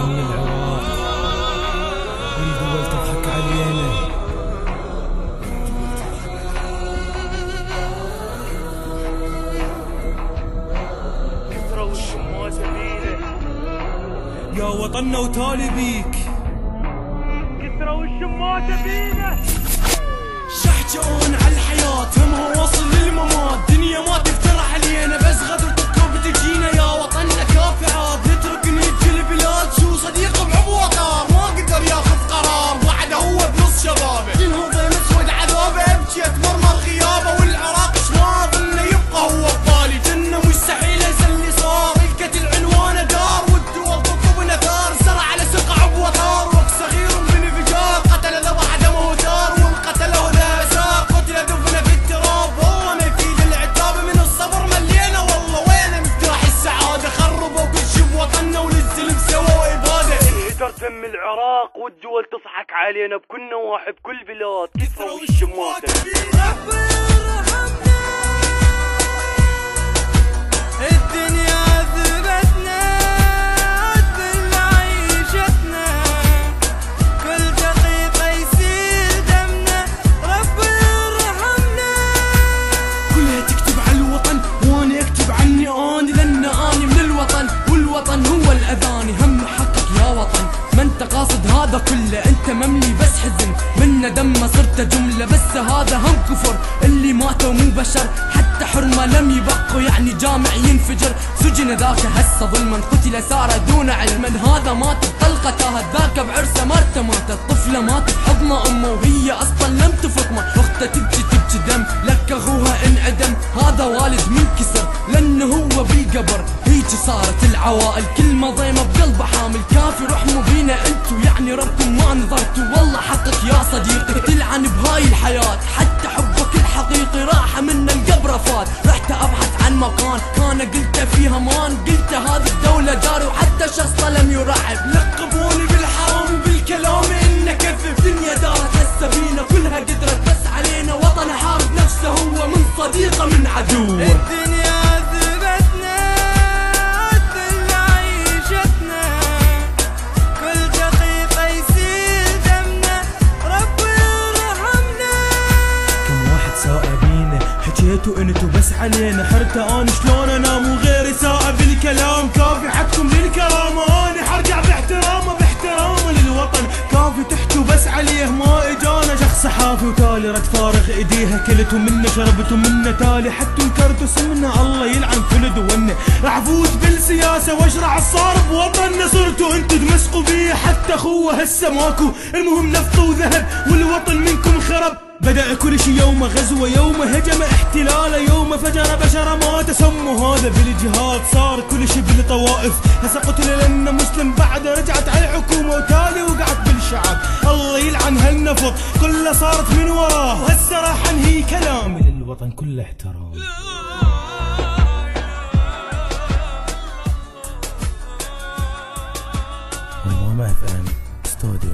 وطن العراق والدول تضحك علينا. كثرة والشموع سبيله يا وطننا وتالي بيك، كثرة والشموع سبيله. شحجون على الحياة همها واصل للممات، دنيا ما تقدر علينا بس غدرتك بتجينا. يا وطننا كافعات نترك نجي البلاد، شو صديق بعبوطار ما قدر ياخذ قرار، وعده هو بنص شبابه تنهض مسود عذابه، ابكي اتمرمر غيابه والعراق ما ظنه يبقى هو ببالي. جنه مستحيل انسى اللي صار، القتل عنوانه دار والدول تطلب نثار، زرع على سقع بوطار وقت صغير من انفجار، قتل ذبح دمه دار والقتله ذا سار، قتل دفنه في التراب والله ما يفيد العتاب، من الصبر ملينا والله وين مفتاح السعاده، خربوا كل شي بوطننا وللزلم سووا اباده. انهدر دم العراق والدول تضحك علينا بكل نواحي بكل بلاد، كثرة والشموع سبيله. الدنيا عذبتنا عدل عيشتنا، كل دقيقة يسيل دمنا رب يرحمنا. كلها تكتب على الوطن وانا اكتب عني اني، لان اني من الوطن والوطن هو الاذاني. هم حقك يا وطن ما انت قاصد هذا كله، انت مملي بس حزن من دم صرت جمله، بس هذا هم كفر اللي ماتوا مو بشر، حتى حرمه لم يبقوا يعني جامع ينفجر. سجن ذاك هسه ظلما قتل سار دون علم، هذا مات بطلقه تاهت ذاك بعرسه مرته ماتت، طفله ماتت بحضن امه وهي اصلا لم تفطمه، اخته تبكي دم لك اخوها انعدم، هذا والد منكسر لانه هو بالقبر. هيك صارت العوائل كل ما ضيمه بقلبه حامل، كافي رحموا بينا انتو يعني ربكم ما نظرتوا، والله حقك يا صديقي تلعن بهاي الحياة، حتى حبك الحقيقي راح منا القبر فات. رحت ابحث عن مكان كان قلت فيه امان، قلت هذه الدولة جاري وحتى شخص لم يرحب، لقبوني بالحرام وبالكلام انه كذب. دنيا دارت هسه بينا كلها قدرت بس علينا، وطن حارب نفسه هو من صديقه من عدو. الدنيا عذبتنا عدل عيشتنا، كل دقيقة يسيل دمنا رب يرحمنا. كم واحد ساء بينا حكيتوا انتو بس علينا، حرته انا شلون انام وغيري ساء بالكلام، كافي حقكم للكرامه انا حرجع باحترامه للوطن، كافي تحكوا بس عليه ما اجانا شخص صحافي وتالي رد فارغ ايديها، كلتوا منه شربتوا منه تالي حتى انكرتوا سمنا، الله يلعن كل دولنا. راح افوت بالسياسه واشرع الصار بوطننا، صرتوا انتو تمسقوا بيه حتى اخوه هسه ماكو، المهم نفط وذهب والوطن منكم خرب. بدأ كل شي يوم غزوة، يوم هجم احتلاله، يوم فجر بشر ما تسموا هذا بالجهاد، صار كل شي بالطوائف، هسه قتل لنا مسلم بعد رجعت على الحكومة وتالي وقعت بالشعب، الله يلعن هالنفط كله صارت من وراه، وهسه راح انهي كلامي للوطن كله احترام. ما اف ام استوديو